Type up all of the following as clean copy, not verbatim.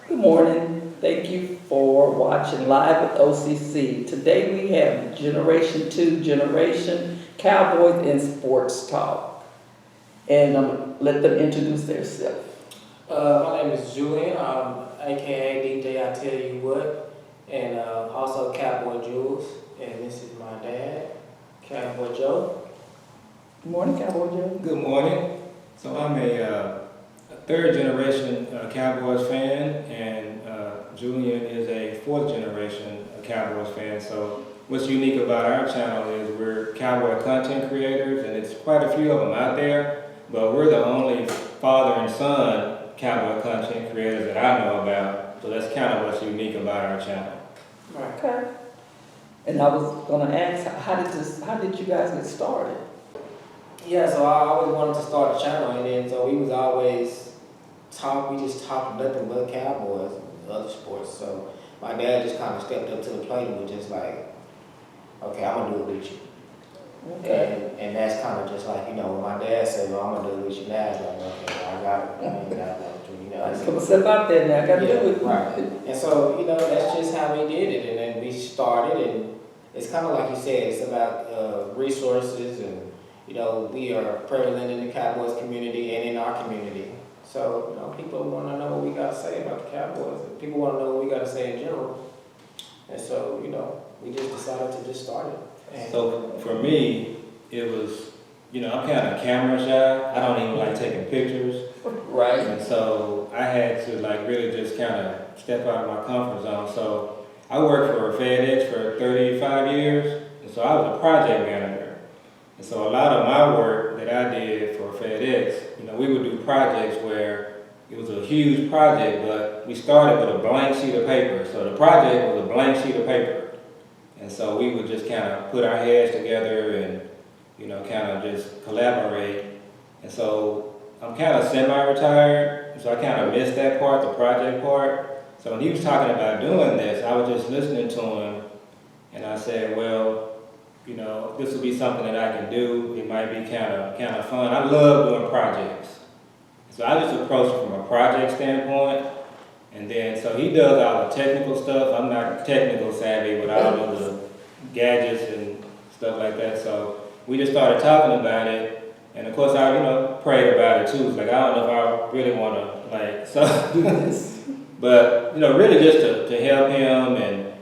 Good morning. Thank you for watching Live with OCC. Today we have Generation 2 Generation Cowboys and Sports Talk. And I'm going to let them introduce themselves. My name is Julian, aka DJ I Tell You What, and also Cowboy Jules, and this is my dad, Cowboy Joe. Good morning, Cowboy Joe. Good morning. So I'm a third generation Cowboys fan, and Julian is a fourth generation Cowboys fan. So what's unique about our channel is we're Cowboy content creators, and it's quite a few of them out there, but we're the only father and son Cowboy content creators that I know about. So that's kind of what's unique about our channel. Right. Okay. And I was going to ask, how did you guys get started? Yeah, so I always wanted to start a channel, and then so we was always we just talked nothing but Cowboys and other sports. So my dad just kind of stepped up to the plate and was just like, okay, I'm going to do it with you. Okay. And that's kind of just like, when my dad said, well, I'm going to do it with you now, it's like, okay, well, I got it. I ain't got it. I just put myself out there now. I got to do it. Right. And so, that's just how we did it. And then we started, and it's kind of like you said, it's about resources, and, we are prevalent in the Cowboys community and in our community. So, people want to know what we got to say about the Cowboys. And people want to know what we got to say in general. And so, we just decided to just start it. And So for me, it was, I'm kind of camera shy. I don't even like taking pictures. Right. And so I had to really just kind of step out of my comfort zone. So I worked for FedEx for 35 years, and so I was a project manager. And so a lot of my work that I did for FedEx, we would do projects where it was a huge project, but we started with a blank sheet of paper. So the project was a blank sheet of paper. And so we would just kind of put our heads together and, kind of just collaborate. And so I'm kind of semi-retired, so I kind of missed that part, the project part. So when he was talking about doing this, I was just listening to him, and I said, well, this will be something that I can do. It might be kind of fun. I love doing projects. So I just approached it from a project standpoint. And then, so he does all the technical stuff. I'm not technical savvy with all of the gadgets and stuff like that. So we just started talking about it. And of course, I, prayed about it too. It's like, I don't know if I really want to, do this. But, really just to help him. And,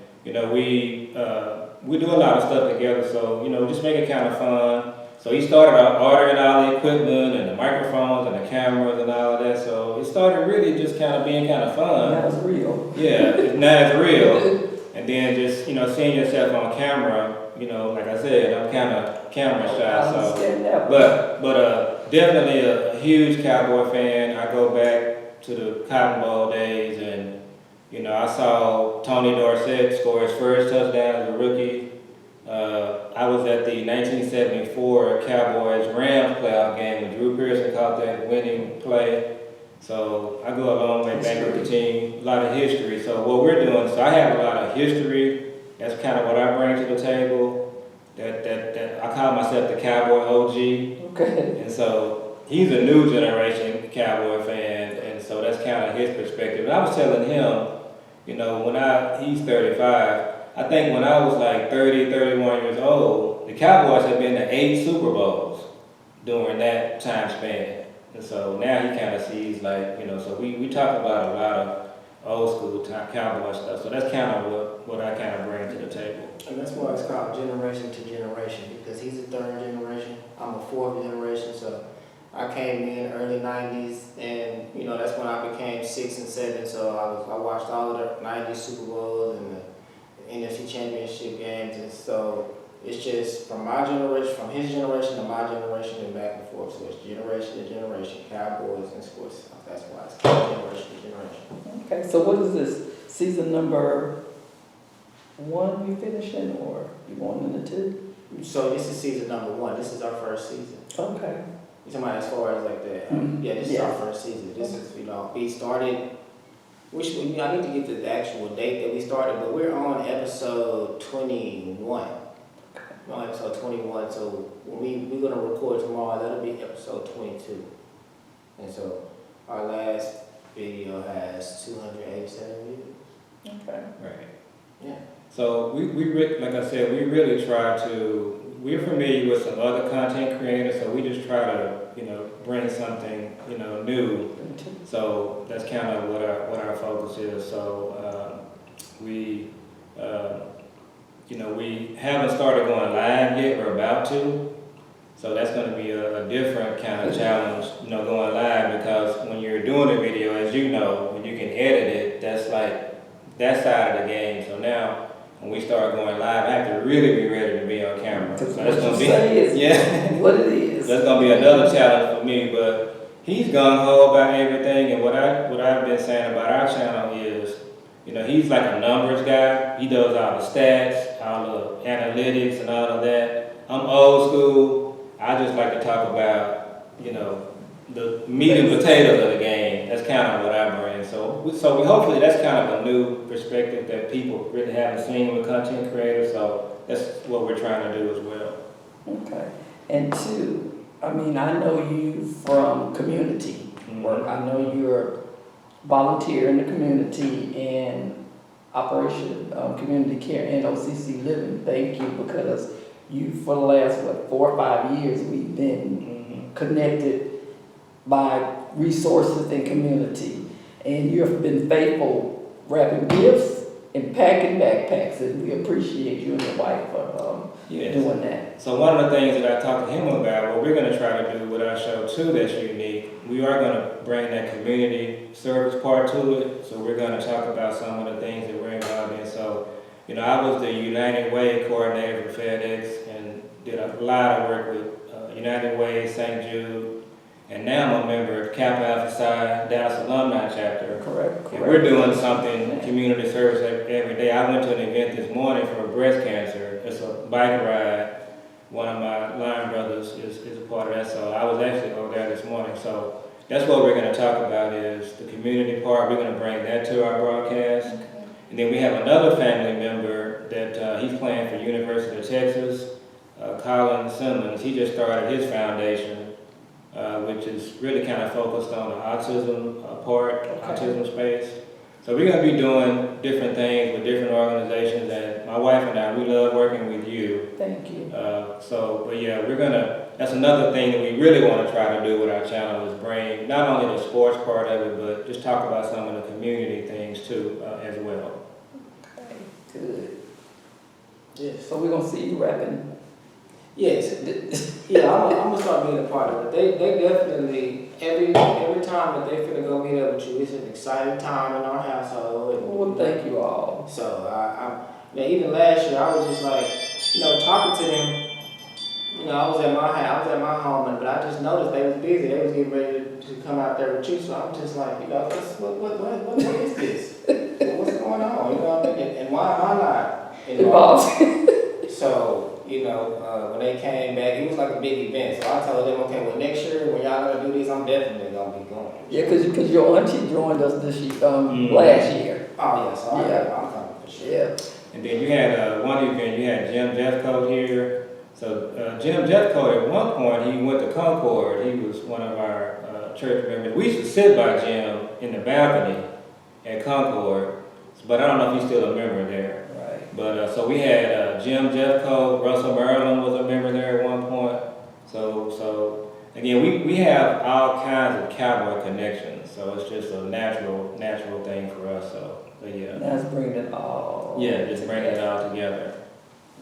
we do a lot of stuff together. So, just make it kind of fun. So he started ordering all the equipment and the microphones and the cameras and all of that. So it started really just kind of being kind of fun. Now it's real. Yeah, now it's real. And then just, seeing yourself on camera, like I said, I'm kind of camera shy. I understand that. But definitely a huge Cowboy fan. I go back to the Cotton Bowl days, and, I saw Tony Dorsett score his first touchdown as a rookie. I was at the 1974 Cowboys-Rams playoff game when Drew Pearson caught that winning play. So I go a long way back with the team, a lot of history. So what we're doing, so I have a lot of history. That's kind of what I bring to the table. That I call myself the Cowboy OG. Okay. And so he's a new generation Cowboy fan, and so that's kind of his perspective. And I was telling him, he's 35. I think when I was like 30, 31 years old, the Cowboys had been to 8 Super Bowls during that time span. And so now he kind of sees so we talk about a lot of old school Cowboy stuff. So that's kind of what I kind of bring to the table. And that's why it's called generation to generation, because he's a third generation, I'm a fourth generation. So I came in early 90s, and that's when I became 6 and 7. So I watched all of the 90s Super Bowls and the NFC Championship games, and so it's just from my generation, from his generation to my generation, and back and forth. So it's generation to generation, Cowboys and sports. That's why it's called generation to generation. Okay, so what is this? Season number 1 you finishing, or you going into 2? So this is season number 1. This is our first season. Okay. You talking about as far as like that? Yeah, this is our first season. This is we started. I need to get the actual date that we started, but we're on episode 21. We're on episode 21, so when we're gonna record tomorrow, that'll be episode 22. And so our last video has 287 Right. Yeah. So like I said, we really try to, we're familiar with some other content creators, so we just try to, bring something, new. So that's kind of what our focus is. So we haven't started going live yet. We're about to. So that's going to be a different kind of challenge, going live, because when you're doing a video, as you know, when you can edit it, that's like that side of the game. So now, when we start going live, I have to really be ready to be on camera. So that's going to be what it is. That's going to be another challenge for me. But he's gung ho about everything, and what I've been saying about our channel is, he's like a numbers guy. He does all the stats, all the analytics, and all of that. I'm old school. I just like to talk about, the meat and potatoes of the game. That's kind of what I bring. So we hopefully that's kind of a new perspective that people really haven't seen with content creators. So that's what we're trying to do as well. Okay. And two, I know you from community work. I know you're volunteer in the community and Operation Community Care and OCC Living. Thank you, because you, for the last, 4 or 5 years, we've been connected by resources and community. And you've been faithful wrapping gifts and packing backpacks, and we appreciate you and your wife for doing that. So one of the things that I talked to him about, what we're going to try to do with our show too that's unique, we are going to bring that community service part to it. So we're going to talk about some of the things that we're involved in. So I was the United Way coordinator for FedEx and did a lot of work with United Way, St. Jude, and now I'm a member of Kappa Alpha Psi Dallas Alumni Chapter. Correct. And we're doing something, community service every day. I went to an event this morning for breast cancer. It's a bike ride. One of my line brothers is a part of that, so I was actually over there this morning. So that's what we're going to talk about is the community part. We're going to bring that to our broadcast. Okay. And then we have another family member that he's playing for University of Texas, Colin Simmons. He just started his foundation, which is really kind of focused on the autism autism space. So we're going to be doing different things with different organizations, and my wife and I, we love working with you. Thank you. That's another thing that we really want to try to do with our channel is bring not only the sports part of it, but just talk about some of the community things too as well. Okay, good. Yes. So we're going to see you rapping. Yes. Yeah, I'm gonna start being a part of it. They definitely every time that they finna go meet up with you, it's an exciting time in our household. Well, thank you all. So even last year I was just like, talking to them. I was at my home, but I just noticed they was busy. They was getting ready to come out there with you. So I'm just like, what is this? What's going on? And why am I not involved? So. When they came back, it was like a big event. So I told them, okay, well, next year when y'all gonna do this, I'm definitely gonna be going. Yeah, because your auntie joined us this year, last year. Oh yeah, so I'm coming for sure. Yeah. And then you had one event. You had Jim Jeffcoat here. So Jim Jeffcoat, at one point, he went to Concord. He was one of our church members. We used to sit by Jim in the balcony at Concord, but I don't know if he's still a member there. But so we had Jim Jeffcoat, Russell Maryland was a member there at one point. So again, we have all kinds of cowboy connections. So it's just a natural thing for us. So yeah. That's bringing it all. Yeah, just bringing it all together.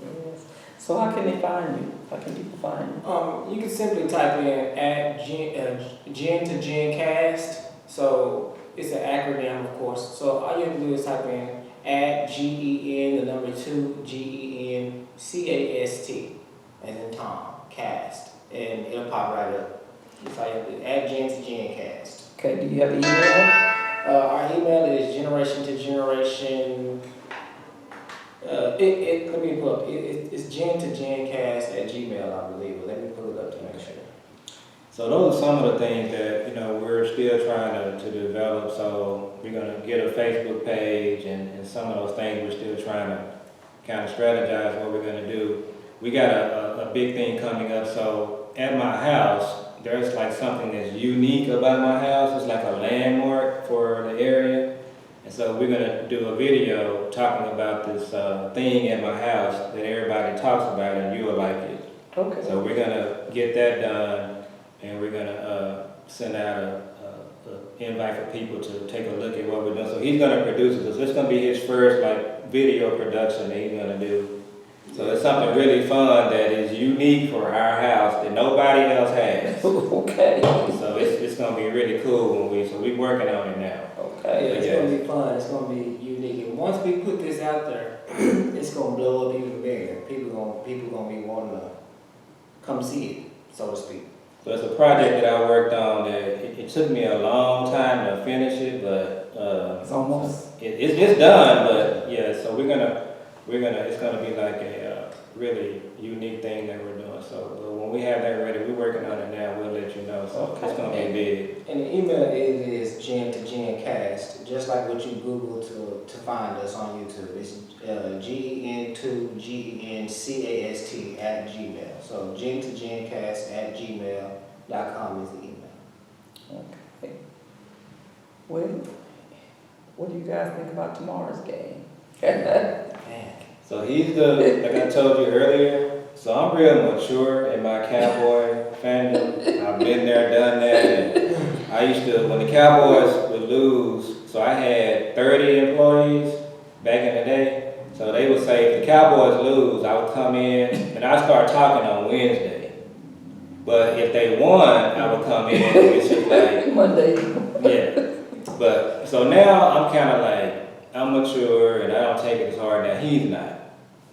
Yes. So how can they find you? How can people find you? You can simply type in Gen to Gen Cast. So it's an acronym, of course. So all you have to do is type in @GEN, 2 GENCAST, as in Tom, cast, and it'll pop right up. It's like @Gen to Gen Cast. Okay, do you have an email? Our email is generation to generation. Let me pull up. It's Gen to Gen Cast @gmail, I believe. But let me pull it up to make sure. So those are some of the things that we're still trying to develop. So we're going to get a Facebook page and some of those things we're still trying to kind of strategize what we're going to do. We got a big thing coming up. So at my house, there's like something that's unique about my house. It's like a landmark for the area. And so we're gonna do a video talking about this thing at my house that everybody talks about, and you will like it. Okay. So we're gonna get that done, and we're gonna send out a invite for people to take a look at what we're doing. So he's gonna produce it. So it's gonna be his first like video production that he's gonna do. So it's something really fun that is unique for our house that nobody else has. Okay. So it's gonna be really cool so we're working on it now. Okay. Yeah, it's gonna be fun. It's gonna be unique. And once we put this out there, it's gonna blow up even bigger. People gonna be wanting to come see it, so to speak. So it's a project that I worked on that it took me a long time to finish it, but It's almost. it's done. But yeah, so it's gonna be like a really unique thing that we're doing. So when we have that ready, we're working on it now. We'll let you know. So it's gonna be big. And the email is Gen to Gen Cast, just like what you Google to find us on YouTube. It's GEN2GENCAST at Gmail. So Gen to Gen Cast at gmail.com is the email. Okay. Well, what do you guys think about tomorrow's game? Man. So he's like I told you earlier. So I'm real mature in my Cowboy fandom. I've been there, done that. And I used to, when the Cowboys would lose, so I had 30 employees back in the day. So they would say, if the Cowboys lose, I would come in and I'd start talking on Wednesday. But if they won, I would come in and it's just like, Monday. yeah. But, so now I'm kind of like, I'm mature and I don't take it as hard. Now he's not.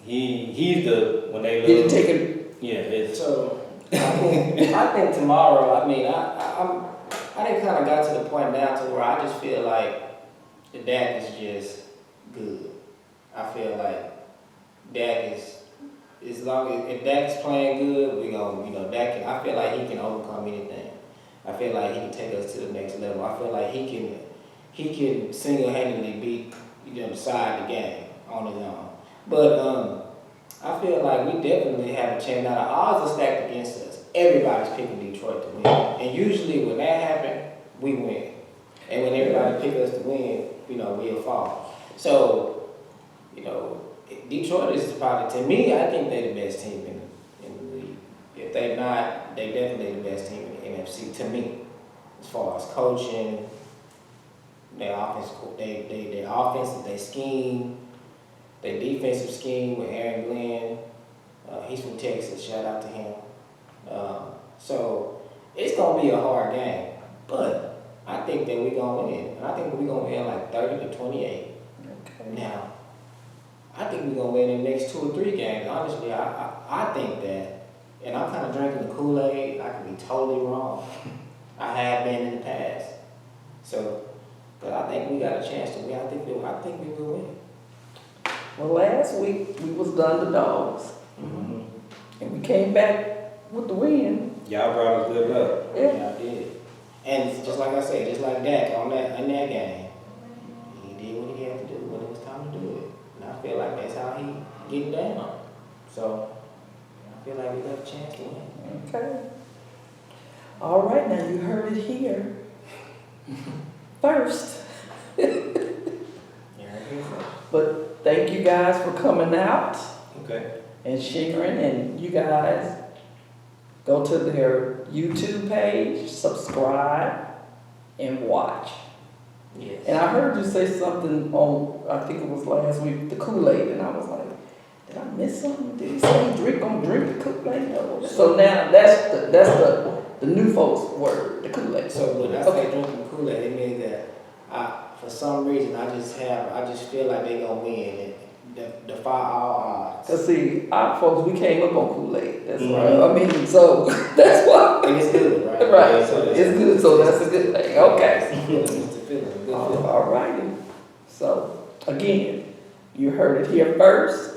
He's the, when they Did you lose. take it? Yeah, it's. So I think tomorrow, I mean, I didn't kind of got to the point now to where I just feel like the Dak is just good. I feel like Dak is, as long as, if Dak is playing good, we gonna, Dak can, I feel like he can overcome anything. I feel like he can take us to the next level. I feel like he can single-handedly beat, decide the game on his own. But I feel like we definitely have a chance. Now the odds are stacked against us. Everybody's picking Detroit to win. And usually when that happens, we win. And when everybody picks us to win, we'll fall. So, Detroit is probably, to me, I think they're the best team in the league. If they're not, they're definitely the best team in the NFC, to me. As far as coaching, their offense, their scheme, their defensive scheme with Aaron Glenn. He's from Texas, shout out to him. So it's gonna be a hard game, but I think that we're gonna win. And I think we're gonna win like 30-28. Okay. Now, I think we're gonna win in the next 2 or 3 games. Honestly, I think that, and I'm kind of drinking the Kool-Aid. I could be totally wrong. I have been in the past. So, but I think we got a chance to win. I think we will win. Well, last week we was the underdogs, Mm-hmm. and we came back with the win. Y'all brought us good luck. Yeah, I did. And just like I said, just like Dak in that game, he did what he had to do when it was time to do it. And I feel like that's how he getting down. So I feel like we got a chance to win. Okay. All right, now you heard it here first. Yeah, I hear so. But thank you guys for coming out Okay. and sharing, and you guys go to their YouTube page, subscribe, and watch. Yes. And I heard you say something on, I think it was last week, the Kool-Aid, and I was like, did I miss something? Did he say gonna drink the Kool-Aid? No. So now that's the new folks word, the Kool-Aid. So when I say drinking Kool-Aid, it means that for some reason I just feel like they gonna win and defy all odds. Cause see, our folks, we came up on Kool-Aid. That's Mhm. right. I mean, so that's why. And it's good, right? Right. So It's good. So that's a good thing. Okay. It's the feeling, good feeling. All righty. So again, you heard it here first,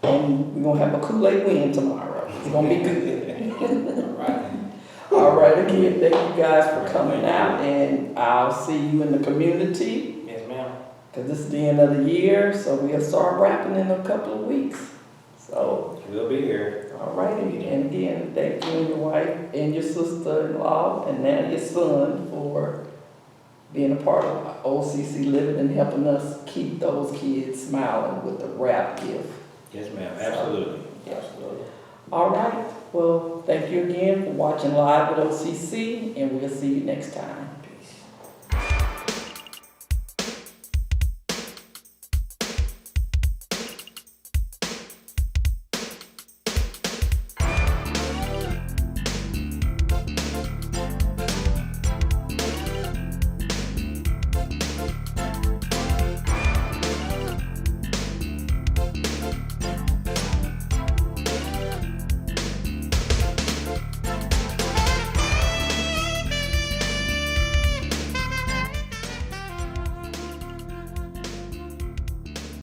and we're gonna have a Kool-Aid win tomorrow. It's gonna be good. All right. All right. Again, thank you guys for coming out, and I'll see you in the community. Yes, ma'am. Cause this is the end of the year, so we'll start rapping in a couple of weeks. So, We'll be here. all righty. And again, thank you and your wife and your sister-in-law and now your son for being a part of OCC Living and helping us keep those kids smiling with the wrap gift. Yes, ma'am, absolutely. Absolutely. All right, well, thank you again for watching Live at OCC, and we'll see you next time.